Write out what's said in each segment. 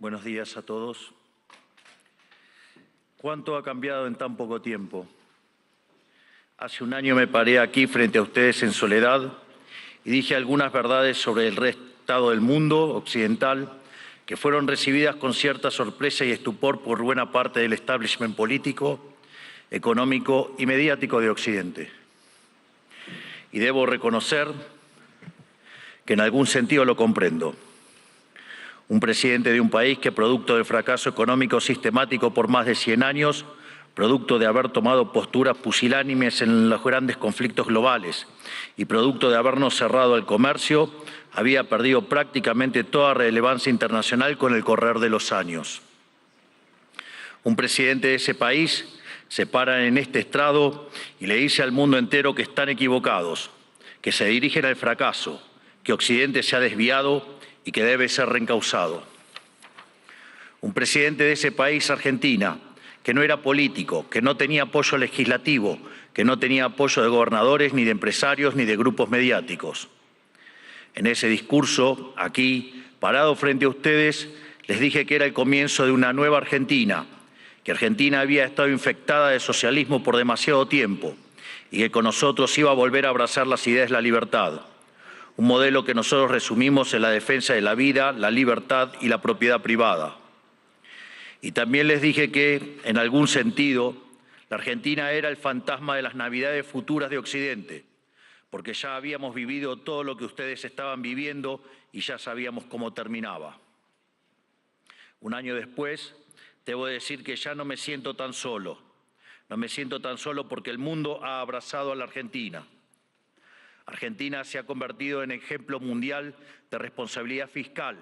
Buenos días a todos. ¿Cuánto ha cambiado en tan poco tiempo? Hace un año me paré aquí frente a ustedes en soledad y dije algunas verdades sobre el estado del mundo occidental que fueron recibidas con cierta sorpresa y estupor por buena parte del establishment político, económico y mediático de Occidente. Y debo reconocer que en algún sentido lo comprendo. Un presidente de un país que, producto del fracaso económico sistemático por más de 100 años, producto de haber tomado posturas pusilánimes en los grandes conflictos globales y producto de habernos cerrado al comercio, había perdido prácticamente toda relevancia internacional con el correr de los años. Un presidente de ese país se para en este estrado y le dice al mundo entero que están equivocados, que se dirigen al fracaso, que Occidente se ha desviado y que debe ser reencauzado. Un presidente de ese país, Argentina, que no era político, que no tenía apoyo legislativo, que no tenía apoyo de gobernadores, ni de empresarios, ni de grupos mediáticos. En ese discurso, aquí, parado frente a ustedes, les dije que era el comienzo de una nueva Argentina, que Argentina había estado infectada de socialismo por demasiado tiempo y que con nosotros iba a volver a abrazar las ideas de la libertad. Un modelo que nosotros resumimos en la defensa de la vida, la libertad y la propiedad privada. Y también les dije que, en algún sentido, la Argentina era el fantasma de las Navidades futuras de Occidente, porque ya habíamos vivido todo lo que ustedes estaban viviendo y ya sabíamos cómo terminaba. Un año después, debo decir que ya no me siento tan solo. No me siento tan solo porque el mundo ha abrazado a la Argentina. Argentina se ha convertido en ejemplo mundial de responsabilidad fiscal,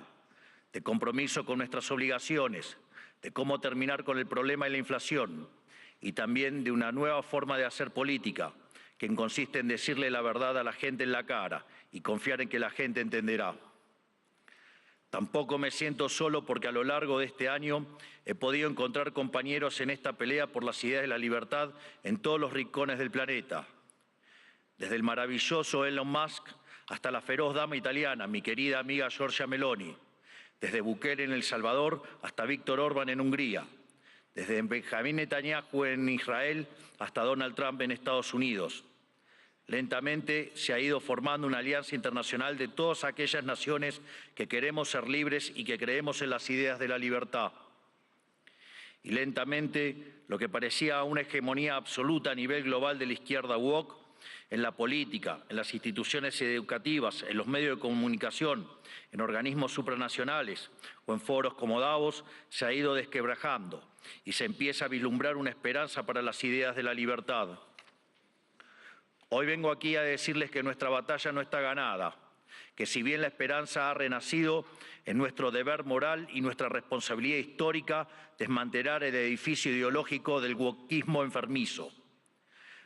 de compromiso con nuestras obligaciones, de cómo terminar con el problema de la inflación y también de una nueva forma de hacer política, que consiste en decirle la verdad a la gente en la cara y confiar en que la gente entenderá. Tampoco me siento solo porque a lo largo de este año he podido encontrar compañeros en esta pelea por las ideas de la libertad en todos los rincones del planeta. Desde el maravilloso Elon Musk hasta la feroz dama italiana, mi querida amiga Giorgia Meloni. Desde Bukele en El Salvador hasta Víctor Orbán en Hungría. Desde Benjamín Netanyahu en Israel hasta Donald Trump en Estados Unidos. Lentamente se ha ido formando una alianza internacional de todas aquellas naciones que queremos ser libres y que creemos en las ideas de la libertad. Y lentamente lo que parecía una hegemonía absoluta a nivel global de la izquierda woke, en la política, en las instituciones educativas, en los medios de comunicación, en organismos supranacionales o en foros como Davos, se ha ido desquebrajando y se empieza a vislumbrar una esperanza para las ideas de la libertad. Hoy vengo aquí a decirles que nuestra batalla no está ganada, que si bien la esperanza ha renacido, es nuestro deber moral y nuestra responsabilidad histórica desmantelar el edificio ideológico del wokismo enfermizo.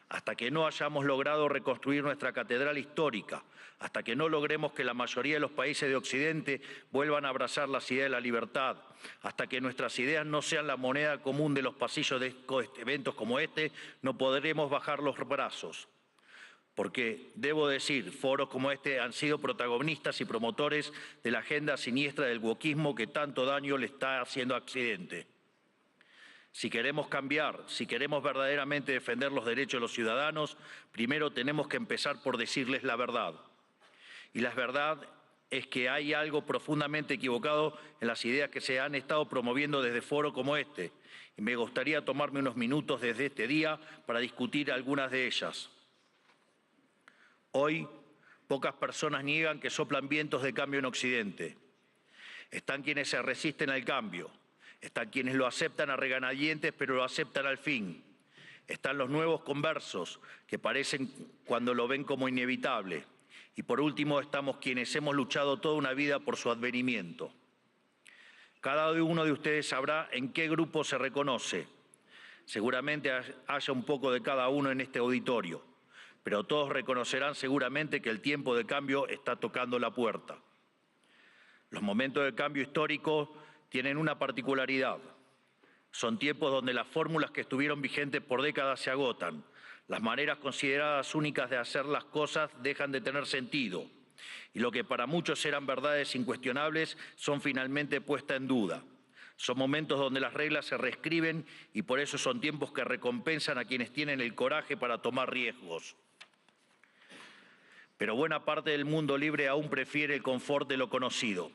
Hasta que no hayamos logrado reconstruir nuestra catedral histórica, hasta que no logremos que la mayoría de los países de Occidente vuelvan a abrazar las ideas de la libertad, hasta que nuestras ideas no sean la moneda común de los pasillos de eventos como este, no podremos bajar los brazos. Porque, debo decir, foros como este han sido protagonistas y promotores de la agenda siniestra del wokismo que tanto daño le está haciendo a Occidente. Si queremos cambiar, si queremos verdaderamente defender los derechos de los ciudadanos, primero tenemos que empezar por decirles la verdad. Y la verdad es que hay algo profundamente equivocado en las ideas que se han estado promoviendo desde foros como este. Y me gustaría tomarme unos minutos desde este día para discutir algunas de ellas. Hoy, pocas personas niegan que soplan vientos de cambio en Occidente. Están quienes se resisten al cambio. Están quienes lo aceptan a regañadientes, pero lo aceptan al fin. Están los nuevos conversos, que parecen cuando lo ven como inevitable. Y por último, estamos quienes hemos luchado toda una vida por su advenimiento. Cada uno de ustedes sabrá en qué grupo se reconoce. Seguramente haya un poco de cada uno en este auditorio, pero todos reconocerán seguramente que el tiempo de cambio está tocando la puerta. Los momentos de cambio histórico tienen una particularidad. Son tiempos donde las fórmulas que estuvieron vigentes por décadas se agotan. Las maneras consideradas únicas de hacer las cosas dejan de tener sentido. Y lo que para muchos eran verdades incuestionables son finalmente puestas en duda. Son momentos donde las reglas se reescriben y por eso son tiempos que recompensan a quienes tienen el coraje para tomar riesgos. Pero buena parte del mundo libre aún prefiere el confort de lo conocido,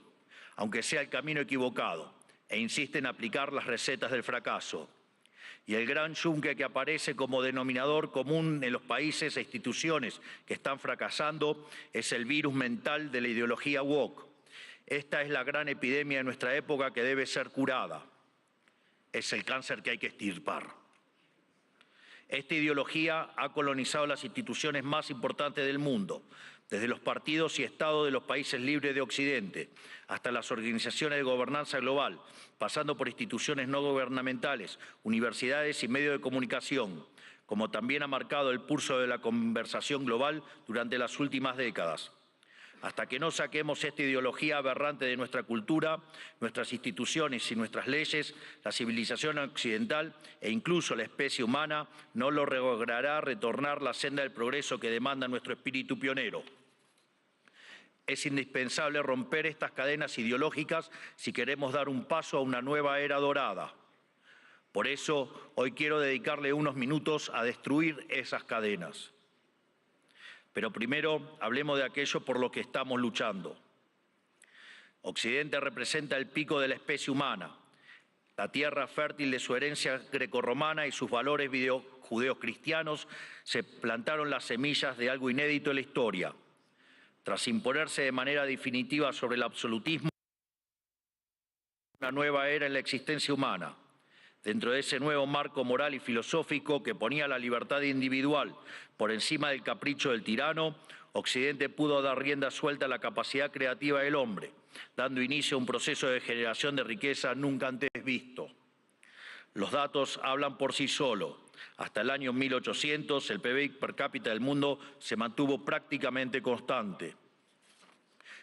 aunque sea el camino equivocado, e insiste en aplicar las recetas del fracaso. Y el gran yunque que aparece como denominador común en los países e instituciones que están fracasando es el virus mental de la ideología woke. Esta es la gran epidemia de nuestra época que debe ser curada. Es el cáncer que hay que extirpar. Esta ideología ha colonizado las instituciones más importantes del mundo, desde los partidos y estados de los países libres de Occidente, hasta las organizaciones de gobernanza global, pasando por instituciones no gubernamentales, universidades y medios de comunicación, como también ha marcado el pulso de la conversación global durante las últimas décadas. Hasta que no saquemos esta ideología aberrante de nuestra cultura, nuestras instituciones y nuestras leyes, la civilización occidental e incluso la especie humana no logrará retornar la senda del progreso que demanda nuestro espíritu pionero. Es indispensable romper estas cadenas ideológicas si queremos dar un paso a una nueva era dorada. Por eso, hoy quiero dedicarle unos minutos a destruir esas cadenas. Pero primero hablemos de aquello por lo que estamos luchando. Occidente representa el pico de la especie humana, la tierra fértil de su herencia grecorromana y sus valores judeocristianos se plantaron las semillas de algo inédito en la historia. Tras imponerse de manera definitiva sobre el absolutismo, una nueva era en la existencia humana. Dentro de ese nuevo marco moral y filosófico que ponía la libertad individual por encima del capricho del tirano, Occidente pudo dar rienda suelta a la capacidad creativa del hombre, dando inicio a un proceso de generación de riqueza nunca antes visto. Los datos hablan por sí solos. Hasta el año 1800, el PBI per cápita del mundo se mantuvo prácticamente constante.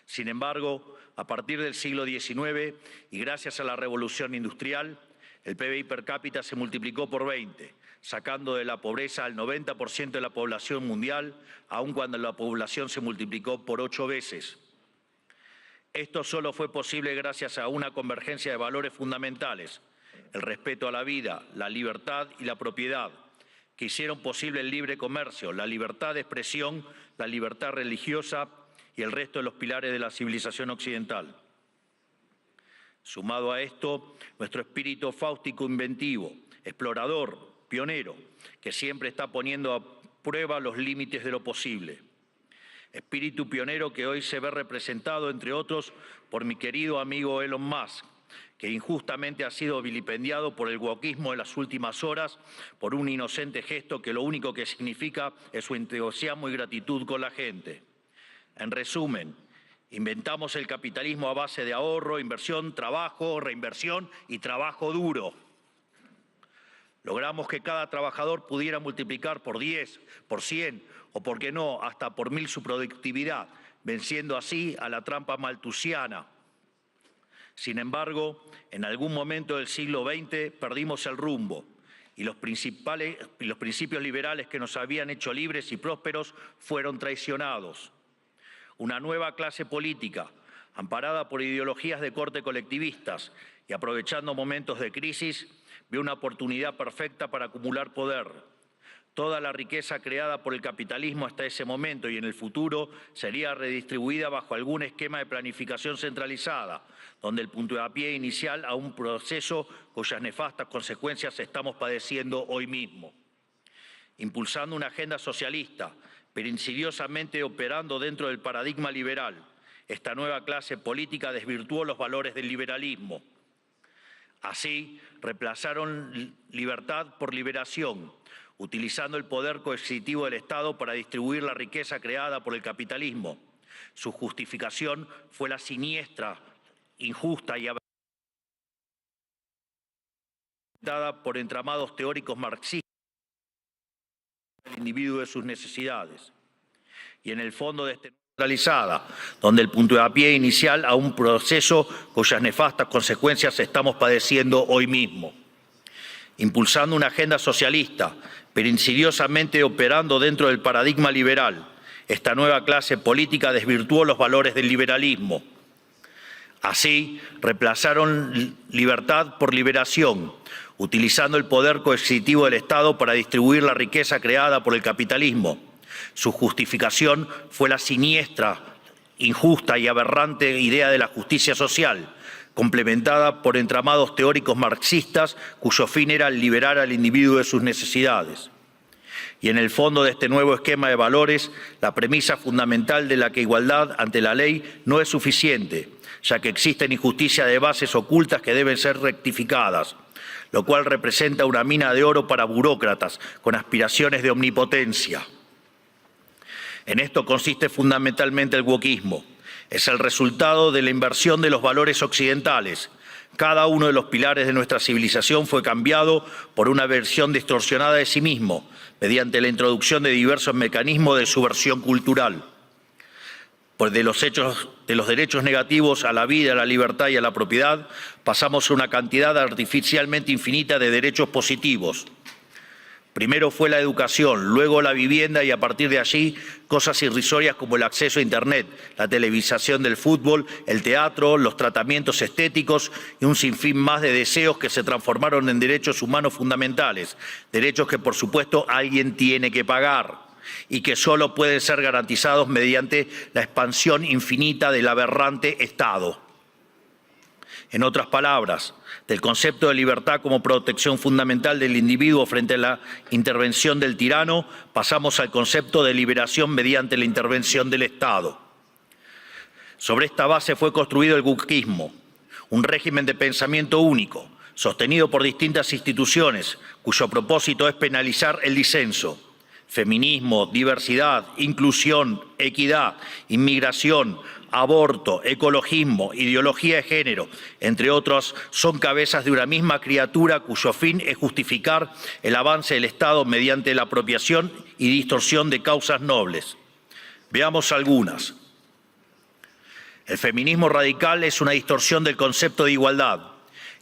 Sin embargo, a partir del siglo XIX y gracias a la revolución industrial, el PBI per cápita se multiplicó por 20, sacando de la pobreza al 90% de la población mundial, aun cuando la población se multiplicó por 8 veces. Esto solo fue posible gracias a una convergencia de valores fundamentales, el respeto a la vida, la libertad y la propiedad, que hicieron posible el libre comercio, la libertad de expresión, la libertad religiosa y el resto de los pilares de la civilización occidental. Sumado a esto, nuestro espíritu fáustico inventivo, explorador, pionero, que siempre está poniendo a prueba los límites de lo posible. Espíritu pionero que hoy se ve representado, entre otros, por mi querido amigo Elon Musk, que injustamente ha sido vilipendiado por el wokismo en las últimas horas por un inocente gesto que lo único que significa es su entusiasmo y gratitud con la gente. En resumen, inventamos el capitalismo a base de ahorro, inversión, trabajo, reinversión y trabajo duro. Logramos que cada trabajador pudiera multiplicar por 10, por 100 o, por qué no, hasta por 1000 su productividad, venciendo así a la trampa malthusiana. Sin embargo, en algún momento del siglo XX perdimos el rumbo y los principios liberales que nos habían hecho libres y prósperos fueron traicionados. Una nueva clase política, amparada por ideologías de corte colectivistas y aprovechando momentos de crisis, vio una oportunidad perfecta para acumular poder. Toda la riqueza creada por el capitalismo hasta ese momento y en el futuro sería redistribuida bajo algún esquema de planificación centralizada, donde el puntapié inicial a un proceso cuyas nefastas consecuencias estamos padeciendo hoy mismo. Impulsando una agenda socialista, pero insidiosamente operando dentro del paradigma liberal, esta nueva clase política desvirtuó los valores del liberalismo. Así, reemplazaron libertad por liberación, utilizando el poder coercitivo del Estado para distribuir la riqueza creada por el capitalismo. Su justificación fue la siniestra, injusta y dada por entramados teóricos marxistas del individuo de sus necesidades. Y en el fondo de este centralizada, donde el puntapié inicial a un proceso cuyas nefastas consecuencias estamos padeciendo hoy mismo. Impulsando una agenda socialista, pero insidiosamente operando dentro del paradigma liberal, esta nueva clase política desvirtuó los valores del liberalismo. Así, reemplazaron libertad por liberación, utilizando el poder coercitivo del Estado para distribuir la riqueza creada por el capitalismo. Su justificación fue la siniestra, injusta y aberrante idea de la justicia social, complementada por entramados teóricos marxistas cuyo fin era liberar al individuo de sus necesidades. Y en el fondo de este nuevo esquema de valores, la premisa fundamental de la que igualdad ante la ley no es suficiente, ya que existen injusticias de bases ocultas que deben ser rectificadas, lo cual representa una mina de oro para burócratas con aspiraciones de omnipotencia. En esto consiste fundamentalmente el wokismo. Es el resultado de la inversión de los valores occidentales. Cada uno de los pilares de nuestra civilización fue cambiado por una versión distorsionada de sí mismo, mediante la introducción de diversos mecanismos de subversión cultural. Pues de los derechos negativos a la vida, a la libertad y a la propiedad, pasamos a una cantidad artificialmente infinita de derechos positivos. Primero fue la educación, luego la vivienda y a partir de allí cosas irrisorias como el acceso a Internet, la televisación del fútbol, el teatro, los tratamientos estéticos y un sinfín más de deseos que se transformaron en derechos humanos fundamentales, derechos que por supuesto alguien tiene que pagar y que solo pueden ser garantizados mediante la expansión infinita del aberrante Estado. En otras palabras, del concepto de libertad como protección fundamental del individuo frente a la intervención del tirano, pasamos al concepto de liberación mediante la intervención del Estado. Sobre esta base fue construido el wokismo, un régimen de pensamiento único, sostenido por distintas instituciones, cuyo propósito es penalizar el disenso. Feminismo, diversidad, inclusión, equidad, inmigración, aborto, ecologismo, ideología de género, entre otros, son cabezas de una misma criatura cuyo fin es justificar el avance del Estado mediante la apropiación y distorsión de causas nobles. Veamos algunas. El feminismo radical es una distorsión del concepto de igualdad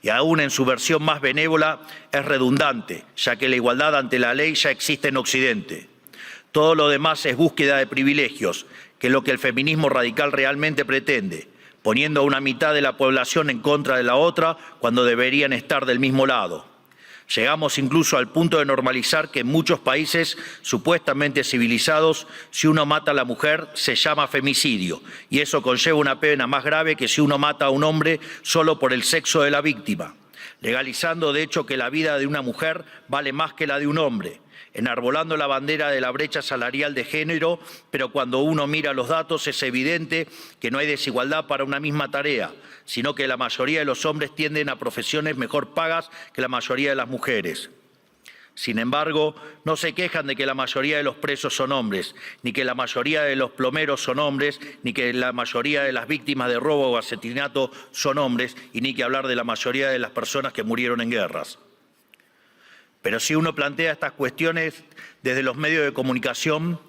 y aún en su versión más benévola es redundante, ya que la igualdad ante la ley ya existe en Occidente. Todo lo demás es búsqueda de privilegios, que es lo que el feminismo radical realmente pretende, poniendo a una mitad de la población en contra de la otra cuando deberían estar del mismo lado. Llegamos incluso al punto de normalizar que en muchos países supuestamente civilizados, si uno mata a la mujer se llama femicidio, y eso conlleva una pena más grave que si uno mata a un hombre solo por el sexo de la víctima, legalizando de hecho que la vida de una mujer vale más que la de un hombre, enarbolando la bandera de la brecha salarial de género, pero cuando uno mira los datos es evidente que no hay desigualdad para una misma tarea, sino que la mayoría de los hombres tienden a profesiones mejor pagas que la mayoría de las mujeres. Sin embargo, no se quejan de que la mayoría de los presos son hombres, ni que la mayoría de los plomeros son hombres, ni que la mayoría de las víctimas de robo o asesinato son hombres, y ni que hablar de la mayoría de las personas que murieron en guerras. Pero si uno plantea estas cuestiones desde los medios de comunicación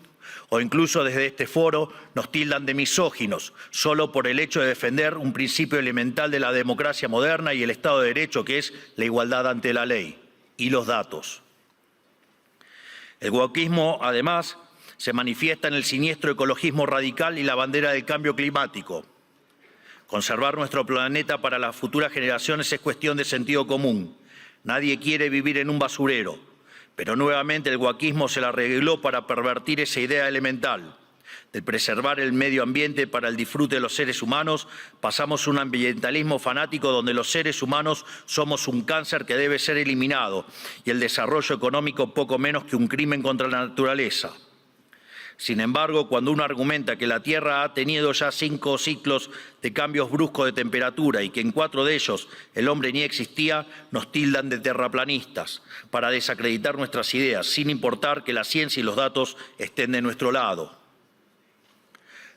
o incluso desde este foro, nos tildan de misóginos, solo por el hecho de defender un principio elemental de la democracia moderna y el Estado de Derecho, que es la igualdad ante la ley y los datos. El wokismo, además, se manifiesta en el siniestro ecologismo radical y la bandera del cambio climático. Conservar nuestro planeta para las futuras generaciones es cuestión de sentido común. Nadie quiere vivir en un basurero, pero nuevamente el wokismo se la arregló para pervertir esa idea elemental. De preservar el medio ambiente para el disfrute de los seres humanos, pasamos a un ambientalismo fanático donde los seres humanos somos un cáncer que debe ser eliminado y el desarrollo económico poco menos que un crimen contra la naturaleza. Sin embargo, cuando uno argumenta que la Tierra ha tenido ya 5 ciclos de cambios bruscos de temperatura y que en 4 de ellos el hombre ni existía, nos tildan de terraplanistas para desacreditar nuestras ideas, sin importar que la ciencia y los datos estén de nuestro lado.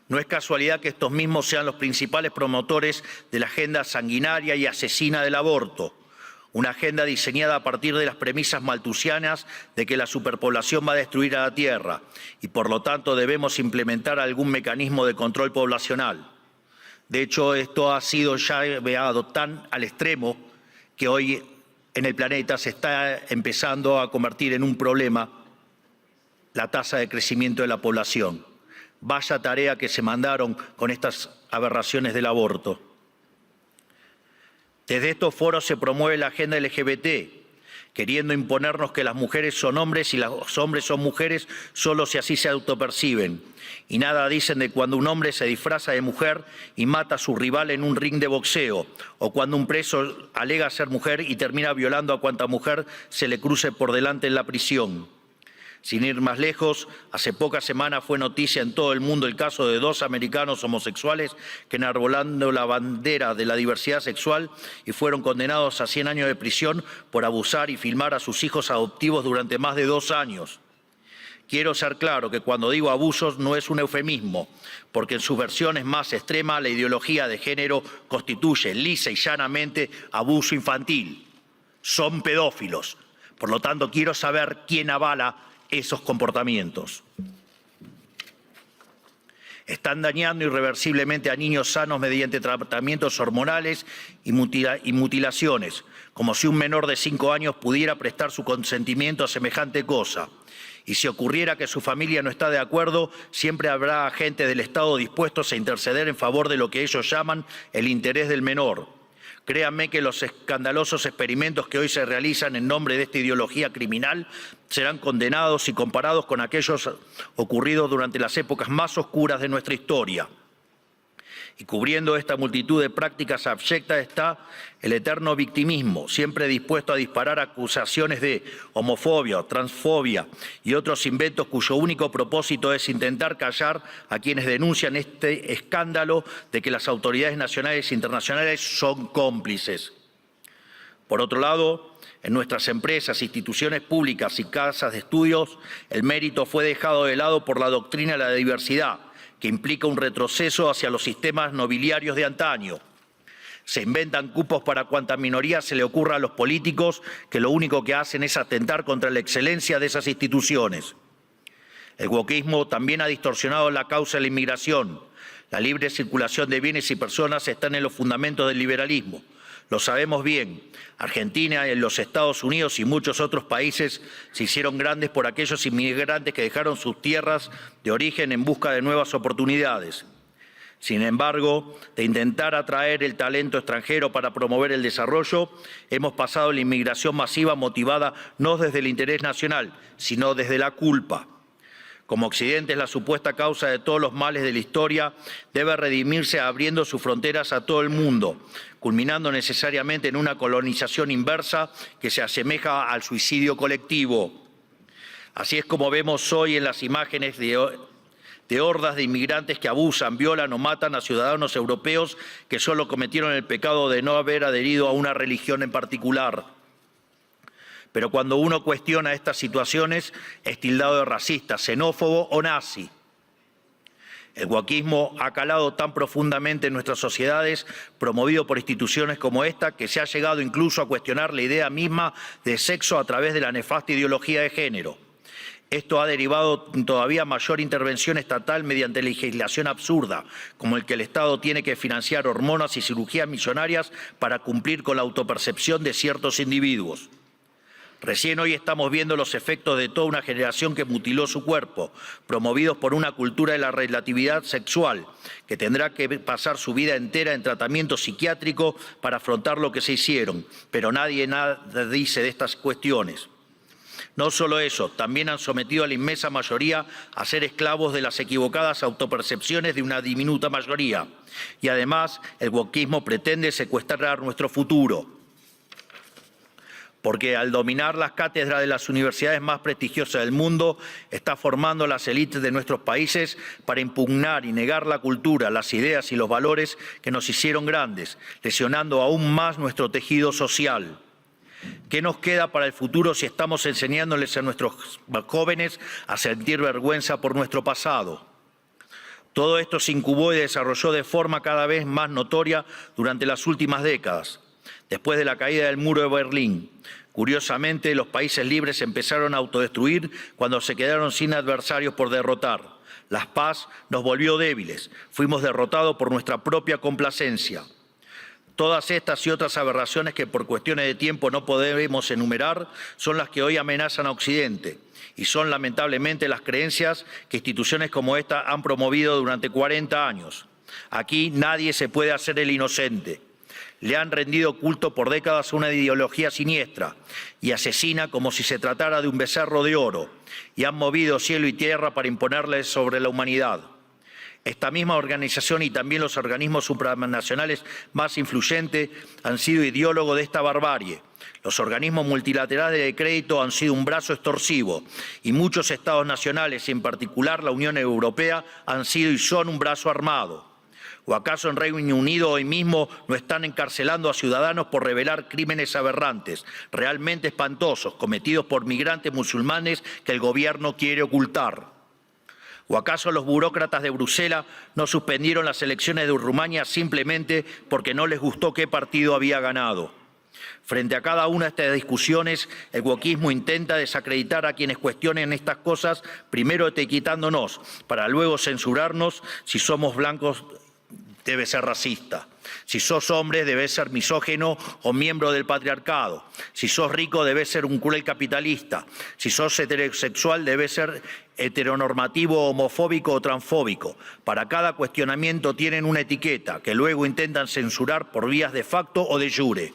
No es casualidad que estos mismos sean los principales promotores de la agenda sanguinaria y asesina del aborto, una agenda diseñada a partir de las premisas malthusianas de que la superpoblación va a destruir a la Tierra y por lo tanto debemos implementar algún mecanismo de control poblacional. De hecho, esto ha sido ya llevado tan al extremo que hoy en el planeta se está empezando a convertir en un problema la tasa de crecimiento de la población. Vaya tarea que se mandaron con estas aberraciones del aborto. Desde estos foros se promueve la agenda LGBT, queriendo imponernos que las mujeres son hombres y los hombres son mujeres solo si así se autoperciben. Y nada dicen de cuando un hombre se disfraza de mujer y mata a su rival en un ring de boxeo, o cuando un preso alega ser mujer y termina violando a cuanta mujer se le cruce por delante en la prisión. Sin ir más lejos, hace pocas semanas fue noticia en todo el mundo el caso de 2 americanos homosexuales que enarbolando la bandera de la diversidad sexual y fueron condenados a 100 años de prisión por abusar y filmar a sus hijos adoptivos durante más de 2 años. Quiero ser claro que cuando digo abusos no es un eufemismo, porque en sus versiones más extremas la ideología de género constituye lisa y llanamente abuso infantil. Son pedófilos. Por lo tanto, quiero saber quién avala esos comportamientos. Están dañando irreversiblemente a niños sanos mediante tratamientos hormonales y mutilaciones, como si un menor de 5 años pudiera prestar su consentimiento a semejante cosa. Y si ocurriera que su familia no está de acuerdo, siempre habrá agentes del Estado dispuestos a interceder en favor de lo que ellos llaman el interés del menor. Créanme que los escandalosos experimentos que hoy se realizan en nombre de esta ideología criminal serán condenados y comparados con aquellos ocurridos durante las épocas más oscuras de nuestra historia. Y cubriendo esta multitud de prácticas abyectas está el eterno victimismo, siempre dispuesto a disparar acusaciones de homofobia, transfobia y otros inventos cuyo único propósito es intentar callar a quienes denuncian este escándalo de que las autoridades nacionales e internacionales son cómplices. Por otro lado, en nuestras empresas, instituciones públicas y casas de estudios, el mérito fue dejado de lado por la doctrina de la diversidad, que implica un retroceso hacia los sistemas nobiliarios de antaño. Se inventan cupos para cuanta minoría se le ocurra a los políticos, que lo único que hacen es atentar contra la excelencia de esas instituciones. El wokismo también ha distorsionado la causa de la inmigración. La libre circulación de bienes y personas están en los fundamentos del liberalismo. Lo sabemos bien. Argentina, los Estados Unidos y muchos otros países se hicieron grandes por aquellos inmigrantes que dejaron sus tierras de origen en busca de nuevas oportunidades. Sin embargo, de intentar atraer el talento extranjero para promover el desarrollo, hemos pasado la inmigración masiva motivada no desde el interés nacional, sino desde la culpa. Como Occidente es la supuesta causa de todos los males de la historia, debe redimirse abriendo sus fronteras a todo el mundo, culminando necesariamente en una colonización inversa que se asemeja al suicidio colectivo. Así es como vemos hoy en las imágenes de hordas de inmigrantes que abusan, violan o matan a ciudadanos europeos que solo cometieron el pecado de no haber adherido a una religión en particular. Pero cuando uno cuestiona estas situaciones, es tildado de racista, xenófobo o nazi. El wokismo ha calado tan profundamente en nuestras sociedades, promovido por instituciones como esta, que se ha llegado incluso a cuestionar la idea misma de sexo a través de la nefasta ideología de género. Esto ha derivado en todavía mayor intervención estatal mediante legislación absurda, como el que el Estado tiene que financiar hormonas y cirugías millonarias para cumplir con la autopercepción de ciertos individuos. Recién hoy estamos viendo los efectos de toda una generación que mutiló su cuerpo, promovidos por una cultura de la relatividad sexual, que tendrá que pasar su vida entera en tratamiento psiquiátrico para afrontar lo que se hicieron, pero nadie nada dice de estas cuestiones. No solo eso, también han sometido a la inmensa mayoría a ser esclavos de las equivocadas autopercepciones de una diminuta mayoría. Y además, el wokismo pretende secuestrar nuestro futuro, porque al dominar las cátedras de las universidades más prestigiosas del mundo, está formando las élites de nuestros países para impugnar y negar la cultura, las ideas y los valores que nos hicieron grandes, lesionando aún más nuestro tejido social. ¿Qué nos queda para el futuro si estamos enseñándoles a nuestros jóvenes a sentir vergüenza por nuestro pasado? Todo esto se incubó y desarrolló de forma cada vez más notoria durante las últimas décadas. Después de la caída del muro de Berlín, curiosamente, los países libres empezaron a autodestruir cuando se quedaron sin adversarios por derrotar. La paz nos volvió débiles, fuimos derrotados por nuestra propia complacencia. Todas estas y otras aberraciones que por cuestiones de tiempo no podemos enumerar son las que hoy amenazan a Occidente y son lamentablemente las creencias que instituciones como esta han promovido durante 40 años. Aquí nadie se puede hacer el inocente. Le han rendido culto por décadas a una ideología siniestra y asesina como si se tratara de un becerro de oro, y han movido cielo y tierra para imponerle sobre la humanidad. Esta misma organización y también los organismos supranacionales más influyentes han sido ideólogos de esta barbarie. Los organismos multilaterales de crédito han sido un brazo extorsivo y muchos estados nacionales, y en particular la Unión Europea, han sido y son un brazo armado. ¿O acaso en Reino Unido hoy mismo no están encarcelando a ciudadanos por revelar crímenes aberrantes, realmente espantosos, cometidos por migrantes musulmanes que el gobierno quiere ocultar? ¿O acaso los burócratas de Bruselas no suspendieron las elecciones de Rumania simplemente porque no les gustó qué partido había ganado? Frente a cada una de estas discusiones, el wokismo intenta desacreditar a quienes cuestionen estas cosas, primero etiquetándonos, para luego censurarnos. Si somos blancos, debe ser racista. Si sos hombre, debes ser misógino o miembro del patriarcado. Si sos rico, debes ser un cruel capitalista. Si sos heterosexual, debes ser heteronormativo, homofóbico o transfóbico. Para cada cuestionamiento tienen una etiqueta que luego intentan censurar por vías de facto o de jure.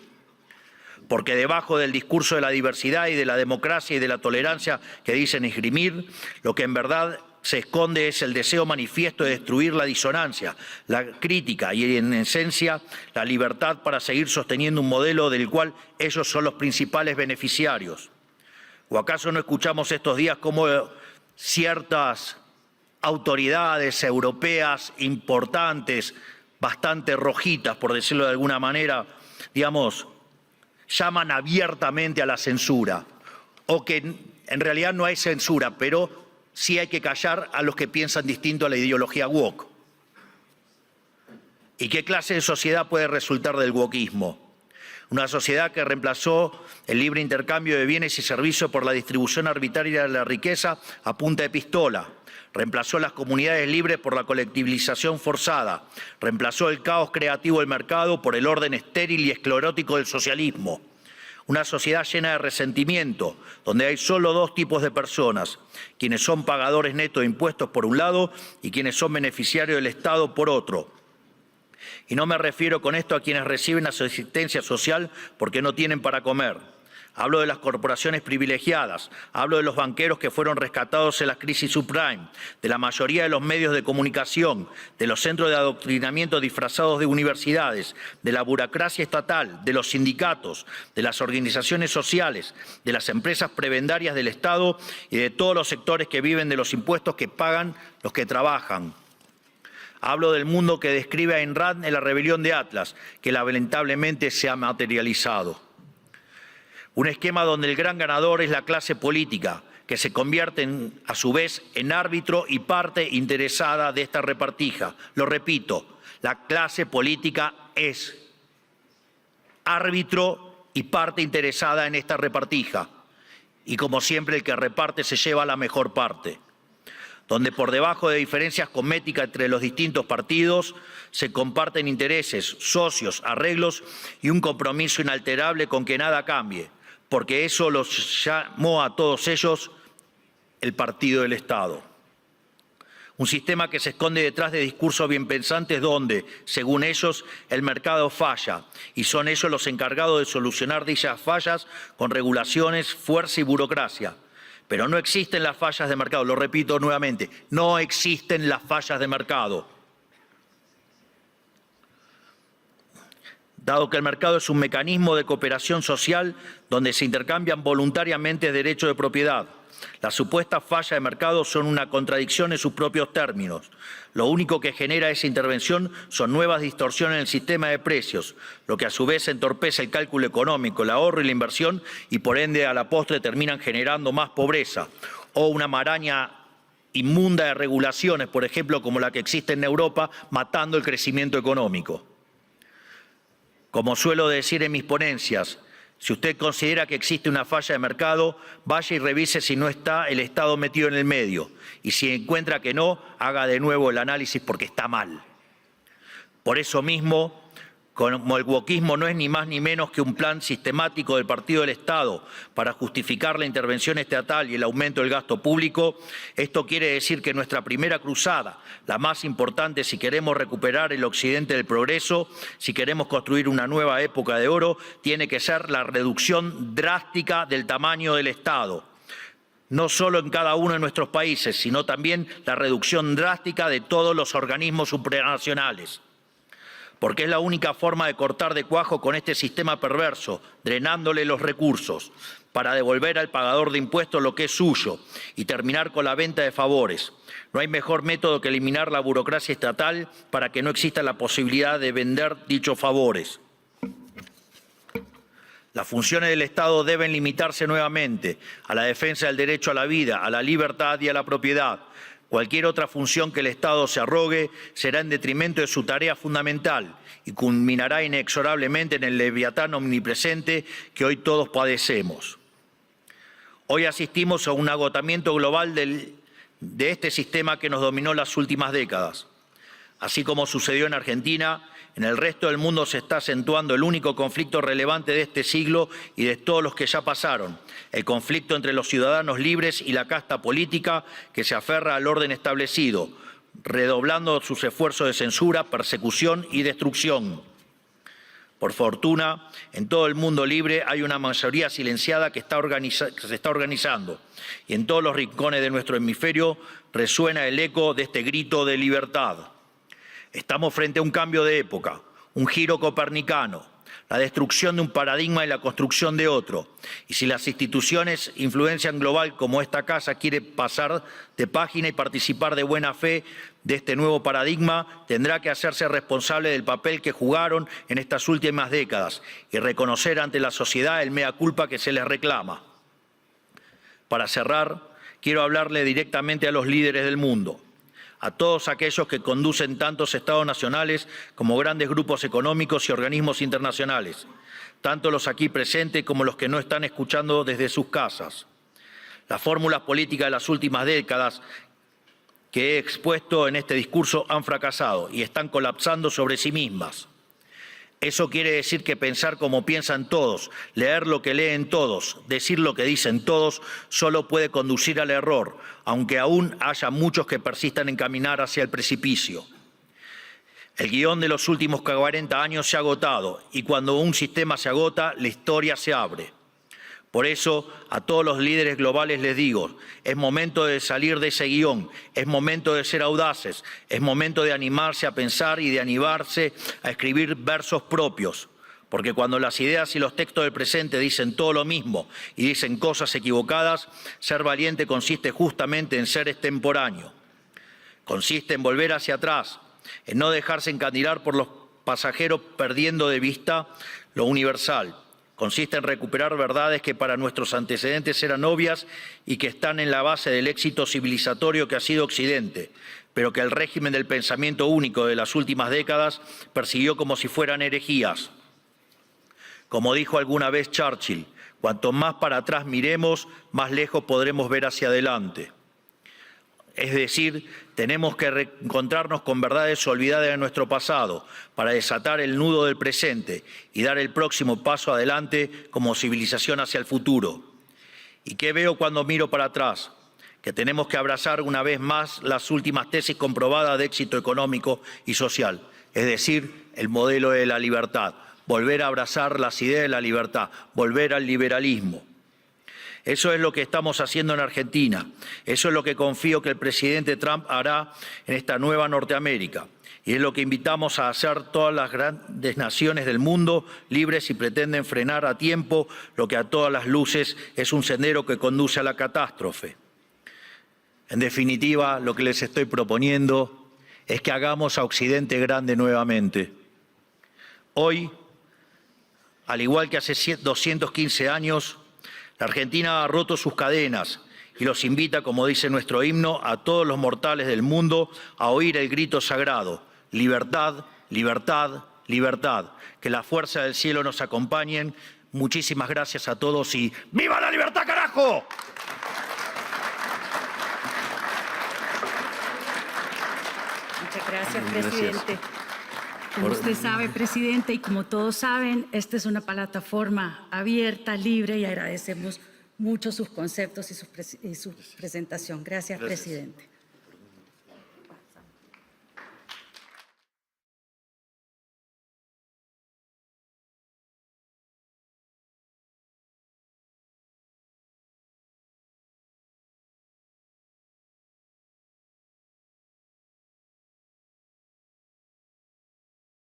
Porque debajo del discurso de la diversidad y de la democracia y de la tolerancia que dicen esgrimir, lo que en verdad se esconde es el deseo manifiesto de destruir la disonancia, la crítica y, en esencia, la libertad para seguir sosteniendo un modelo del cual ellos son los principales beneficiarios. ¿O acaso no escuchamos estos días cómo ciertas autoridades europeas importantes, bastante rojitas, por decirlo de alguna manera, llaman abiertamente a la censura? O que en realidad no hay censura, pero sí hay que callar a los que piensan distinto a la ideología woke. ¿Y qué clase de sociedad puede resultar del wokismo? Una sociedad que reemplazó el libre intercambio de bienes y servicios por la distribución arbitraria de la riqueza a punta de pistola. Reemplazó las comunidades libres por la colectivización forzada. Reemplazó el caos creativo del mercado por el orden estéril y esclerótico del socialismo. Una sociedad llena de resentimiento, donde hay solo dos tipos de personas: quienes son pagadores netos de impuestos por un lado y quienes son beneficiarios del Estado por otro. Y no me refiero con esto a quienes reciben asistencia social porque no tienen para comer. Hablo de las corporaciones privilegiadas, hablo de los banqueros que fueron rescatados en la crisis subprime, de la mayoría de los medios de comunicación, de los centros de adoctrinamiento disfrazados de universidades, de la burocracia estatal, de los sindicatos, de las organizaciones sociales, de las empresas prebendarias del Estado y de todos los sectores que viven de los impuestos que pagan los que trabajan. Hablo del mundo que describe Ayn Rand en La rebelión de Atlas, que lamentablemente se ha materializado. Un esquema donde el gran ganador es la clase política, que se convierte a su vez en árbitro y parte interesada de esta repartija. Lo repito, la clase política es árbitro y parte interesada en esta repartija. Y como siempre, el que reparte se lleva la mejor parte. Donde por debajo de diferencias cosméticas entre los distintos partidos se comparten intereses, socios, arreglos y un compromiso inalterable con que nada cambie, porque eso los llamó a todos ellos el partido del Estado. Un sistema que se esconde detrás de discursos bien pensantes donde, según ellos, el mercado falla y son ellos los encargados de solucionar dichas fallas con regulaciones, fuerza y burocracia. Pero no existen las fallas de mercado, lo repito nuevamente, no existen las fallas de mercado. Dado que el mercado es un mecanismo de cooperación social donde se intercambian voluntariamente derechos de propiedad, las supuestas fallas de mercado son una contradicción en sus propios términos. Lo único que genera esa intervención son nuevas distorsiones en el sistema de precios, lo que a su vez entorpece el cálculo económico, el ahorro y la inversión y por ende a la postre terminan generando más pobreza o una maraña inmunda de regulaciones, por ejemplo, como la que existe en Europa, matando el crecimiento económico. Como suelo decir en mis ponencias, si usted considera que existe una falla de mercado, vaya y revise si no está el Estado metido en el medio. Y si encuentra que no, haga de nuevo el análisis porque está mal. Por eso mismo, Como el wokismo no es ni más ni menos que un plan sistemático del Partido del Estado para justificar la intervención estatal y el aumento del gasto público, esto quiere decir que nuestra primera cruzada, la más importante si queremos recuperar el occidente del progreso, si queremos construir una nueva época de oro, tiene que ser la reducción drástica del tamaño del Estado. No solo en cada uno de nuestros países, sino también la reducción drástica de todos los organismos supranacionales. Porque es la única forma de cortar de cuajo con este sistema perverso, drenándole los recursos, para devolver al pagador de impuestos lo que es suyo y terminar con la venta de favores. No hay mejor método que eliminar la burocracia estatal para que no exista la posibilidad de vender dichos favores. Las funciones del Estado deben limitarse nuevamente a la defensa del derecho a la vida, a la libertad y a la propiedad. Cualquier otra función que el Estado se arrogue será en detrimento de su tarea fundamental y culminará inexorablemente en el leviatán omnipresente que hoy todos padecemos. Hoy asistimos a un agotamiento global de este sistema que nos dominó las últimas décadas. Así como sucedió en Argentina, en el resto del mundo se está acentuando el único conflicto relevante de este siglo y de todos los que ya pasaron, el conflicto entre los ciudadanos libres y la casta política que se aferra al orden establecido, redoblando sus esfuerzos de censura, persecución y destrucción. Por fortuna, en todo el mundo libre hay una mayoría silenciada que se está organizando y en todos los rincones de nuestro hemisferio resuena el eco de este grito de libertad. Estamos frente a un cambio de época, un giro copernicano, la destrucción de un paradigma y la construcción de otro. Y si las instituciones influencian global como esta casa quiere pasar de página y participar de buena fe de este nuevo paradigma, tendrá que hacerse responsable del papel que jugaron en estas últimas décadas y reconocer ante la sociedad el mea culpa que se les reclama. Para cerrar, quiero hablarle directamente a los líderes del mundo, a todos aquellos que conducen tantos estados nacionales como grandes grupos económicos y organismos internacionales, tanto los aquí presentes como los que no están escuchando desde sus casas. Las fórmulas políticas de las últimas décadas que he expuesto en este discurso han fracasado y están colapsando sobre sí mismas. Eso quiere decir que pensar como piensan todos, leer lo que leen todos, decir lo que dicen todos, solo puede conducir al error, aunque aún haya muchos que persistan en caminar hacia el precipicio. El guión de los últimos 40 años se ha agotado y cuando un sistema se agota, la historia se abre. Por eso, a todos los líderes globales les digo, es momento de salir de ese guión, es momento de ser audaces, es momento de animarse a pensar y de animarse a escribir versos propios. Porque cuando las ideas y los textos del presente dicen todo lo mismo y dicen cosas equivocadas, ser valiente consiste justamente en ser extemporáneo. Consiste en volver hacia atrás, en no dejarse encandilar por los pasajeros perdiendo de vista lo universal. Consiste en recuperar verdades que para nuestros antecedentes eran obvias y que están en la base del éxito civilizatorio que ha sido Occidente, pero que el régimen del pensamiento único de las últimas décadas persiguió como si fueran herejías. Como dijo alguna vez Churchill, cuanto más para atrás miremos, más lejos podremos ver hacia adelante. Es decir, tenemos que reencontrarnos con verdades olvidadas de nuestro pasado para desatar el nudo del presente y dar el próximo paso adelante como civilización hacia el futuro. ¿Y qué veo cuando miro para atrás? Que tenemos que abrazar una vez más las últimas tesis comprobadas de éxito económico y social, es decir, el modelo de la libertad, volver a abrazar las ideas de la libertad, volver al liberalismo. Eso es lo que estamos haciendo en Argentina. Eso es lo que confío que el presidente Trump hará en esta nueva Norteamérica. Y es lo que invitamos a hacer todas las grandes naciones del mundo, libres y pretenden frenar a tiempo lo que a todas las luces es un sendero que conduce a la catástrofe. En definitiva, lo que les estoy proponiendo es que hagamos a Occidente grande nuevamente. Hoy, al igual que hace 215 años, la Argentina ha roto sus cadenas y los invita, como dice nuestro himno, a todos los mortales del mundo a oír el grito sagrado: libertad, libertad, libertad. Que la fuerza del cielo nos acompañen. Muchísimas gracias a todos y ¡viva la libertad, carajo! Muchas gracias, presidente. Como usted sabe, presidente, y como todos saben, esta es una plataforma abierta, libre, y agradecemos mucho sus conceptos y su presentación. Gracias, presidente.